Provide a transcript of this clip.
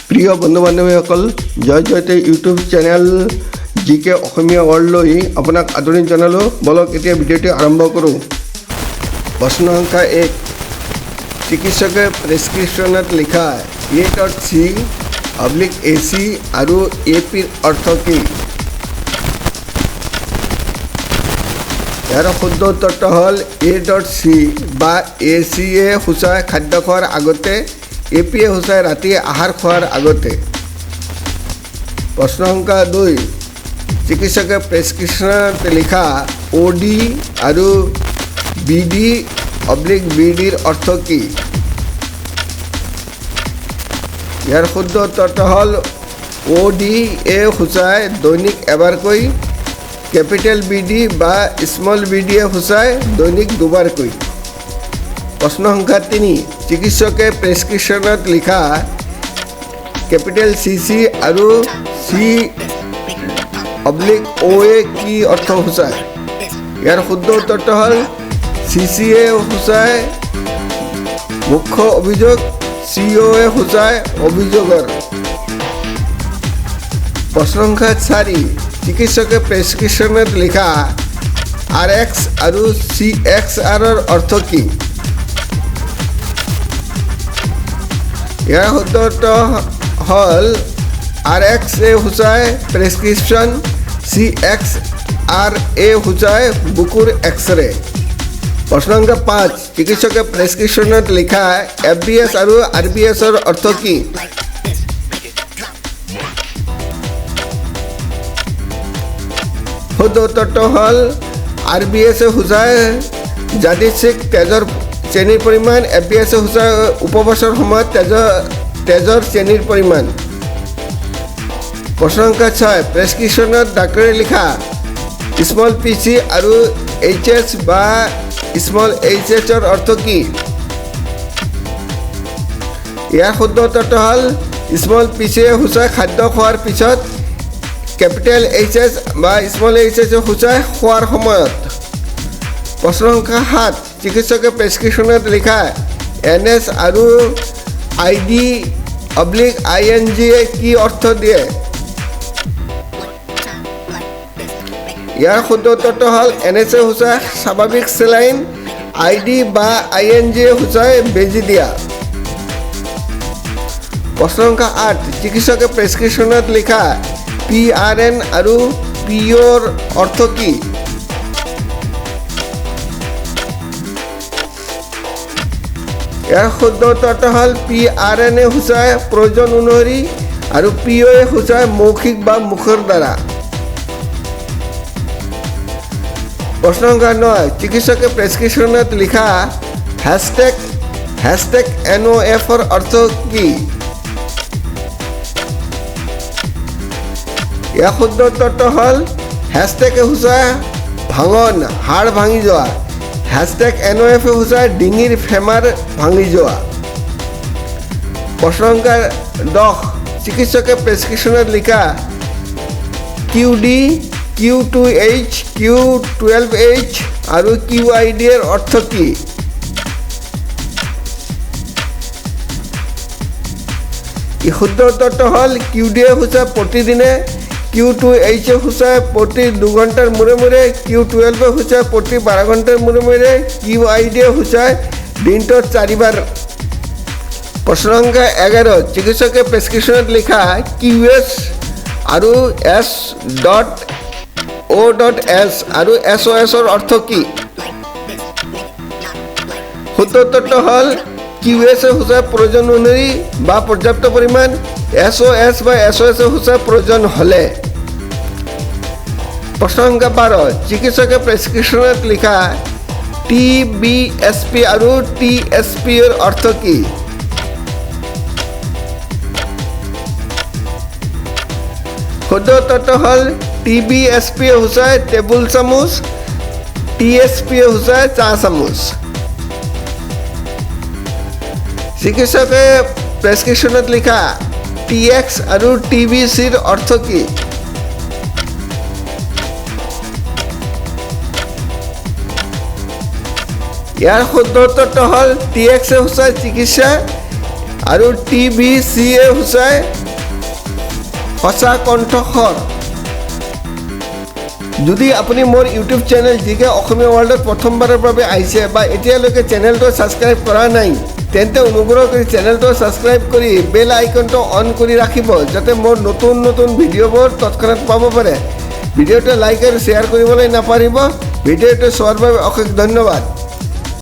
প্ৰিয় বন্ধু বান্ধৱীসকল, জয় Jayate YouTube channel জিকে অসমীয়া ৱৰ্ল্ডলৈ আপোনাক আদৰণি জনালোঁ। বলক এতিয়া ভিডিঅ'টো আৰম্ভ কৰোঁ। প্ৰশ্ন সংখ্যা 1, চিকিৎসকে প্ৰেছক্ৰিপশ্যনত লিখা A.C/AC আৰু APৰ অৰ্থ কি? ইয়াৰ শুদ্ধ উত্তৰটো হ'ল A.C বা AC-য়ে সূচায় খাদ্য খোৱাৰ আগতে, AP-য়ে সূচায় ৰাতি আহাৰ খোৱাৰ আগতে। প্ৰশ্ন সংখ্যা 2, চিকিৎসকে প্ৰেছক্ৰিপশ্যনত লিখা OD আৰু BD/BDৰ অৰ্থ কি? ইয়াৰ শুদ্ধ উত্তৰটো হ'ল OD-য়ে সূচায় দৈনিক এবাৰকৈ, কেপিটেল BD বা স্মল BD-য়ে সূচায় দৈনিক দুবাৰকৈ। প্ৰশ্ন সংখ্যা 3, চিকিৎসকে প্ৰেছক্ৰিপশ্যনত লিখা কেপিটেল CC আৰু C/OA কি অৰ্থ সূচায়? ইয়াৰ শুদ্ধ উত্তৰটো হ'ল CC-য়ে সূচায় মুখ্য অভিযোগ, CO-য়ে সূচায় অভিযোগৰ। প্ৰশ্ন সংখ্যা 4, চিকিৎসকে প্ৰেছক্ৰিপশ্যনত লিখা RX আৰু CXRৰ অৰ্থ কি? ইয়াৰ শুদ্ধ উত্তৰ হ'ল RX-এ সূচায় প্ৰেছক্ৰিপশ্যন, CXRA সূচায় বুকুৰ এক্সৰে। প্ৰশ্ন সংখ্যা 5, চিকিৎসকে প্ৰেছক্ৰিপশ্যনত লিখা FBS আৰু RBSৰ অৰ্থ কি? শুদ্ধ উত্তৰটো হ'ল RBS-এ সূচায় যাদৃচ্ছিক তেজৰ চেনিৰ পৰিমাণ, FBS-এ সূচায় উপবাসৰ সময়ত তেজৰ চেনিৰ পৰিমাণ। প্ৰশ্ন সংখ্যা 6, প্ৰেছক্ৰিপশ্যনত ডাক্তৰে লিখা স্মল PC আৰু HS বা স্মল HHৰ অৰ্থ কি? ইয়াৰ শুদ্ধ উত্তৰটো হ'ল স্মল PC-য়ে সূচায় খাদ্য খোৱাৰ পিছত, কেপিটেল HS বা স্মল HH-এ সূচায় খোৱাৰ সময়ত। প্ৰশ্ন সংখ্যা 7, চিকিৎসকে প্ৰেছক্ৰিপশ্যনত লিখা NS আৰু ID/ING-এ কি অৰ্থ দিয়ে? ইয়াৰ শুদ্ধ উত্তৰটো হ'ল NS-এ সূচায় স্বাভাৱিক চেলাইন, ID বা ING-এ সূচায় বেজী দিয়া। প্ৰশ্ন সংখ্যা 8, চিকিৎসকে প্ৰেছক্ৰিপশ্যনত লিখা PRN আৰু POৰ অৰ্থ কি? ইয়াৰ শুদ্ধ উত্তৰটো হ'ল PRN-এ সূচায় প্ৰয়োজন অনুসৰি আৰু PO-য়ে সূচায় মৌখিক বা মুখৰ দ্বাৰা। প্ৰশ্ন সংখ্যা 9, চিকিৎসকে প্ৰেছক্ৰিপশ্যনত লিখা #NOF-ৰ অৰ্থ কি? ইয়াৰ শুদ্ধ উত্তৰটো হ'ল #এ সূচায় ভাঙন, হাড় ভাঙি যোৱা, #NOF-এ সূচায় ডিঙিৰ ফেমাৰ ভাঙি যোৱা। প্ৰশ্ন সংখ্যা 10, চিকিৎসকে প্ৰেছক্ৰিপশ্যনত লিখা QD, Q2H, Q12H আৰু QID-ৰ অৰ্থ কি? শুদ্ধ উত্তৰটো হ'ল QD-য়ে সূচায় প্ৰতিদিনে, Q2H-এ সূচায় প্ৰতি 2 ঘণ্টাৰ মূৰে মূৰে, Q12-এ সূচায় প্ৰতি 12 ঘণ্টাৰ মূৰে মূৰে, QID-য়ে সূচায় দিনটোত 4 বাৰ। প্ৰশ্ন সংখ্যা 11, চিকিৎসকে প্ৰেছক্ৰিপশ্যনত লিখা QS আৰু S.O.S আৰু SOS-ৰ অৰ্থ কি? শুদ্ধ উত্তৰটো হ'ল QS-এ সূচায় প্ৰয়োজন অনুসৰি বা পৰ্যাপ্ত পৰিমাণ, SOS বা SOS-এ সূচায় প্ৰয়োজন হ'লে। প্ৰশ্ন সংখ্যা 12, চিকিৎসকে প্ৰেছক্ৰিপশ্যনত লিখা TBSP আৰু TSP-ৰ অৰ্থ কি? শুদ্ধ উত্তৰটো হ'ল TBSP-য়ে সূচায় টেবুল চামুচ, TSP-য়ে সূচায় চাহ চামুচ। চিকিৎসকে প্ৰেছক্ৰিপশ্যনত লিখা TX আৰু TBC-ৰ অৰ্থ কি? ইয়াৰ শুদ্ধ উত্তৰটো হ'ল TX-এ সূচায় চিকিৎসা আৰু TVCA হৈছে সঁচা কণ্ঠস্বৰ। যদি আপুনি মোৰ ইউটিউব চেনেল জিকে অসমীয়া ৱৰ্ল্ডত প্ৰথমবাৰৰ বাবে আহিছে বা এতিয়ালৈকে চেনেলটো ছাবস্ক্ৰাইব কৰা নাই, তেন্তে অনুগ্ৰহ কৰি চেনেলটো ছাবস্ক্ৰাইব কৰি বেল আইকনটো অন কৰি ৰাখিব, যাতে মোৰ নতুন নতুন ভিডিঅ'বোৰ তৎক্ষণাত পাব পাৰে। ভিডিঅ'টো লাইক আৰু শ্বেয়াৰ কৰিবলৈ নাপাহৰিব। ভিডিঅ'টো চোৱাৰ বাবে অশেষ ধন্যবাদ।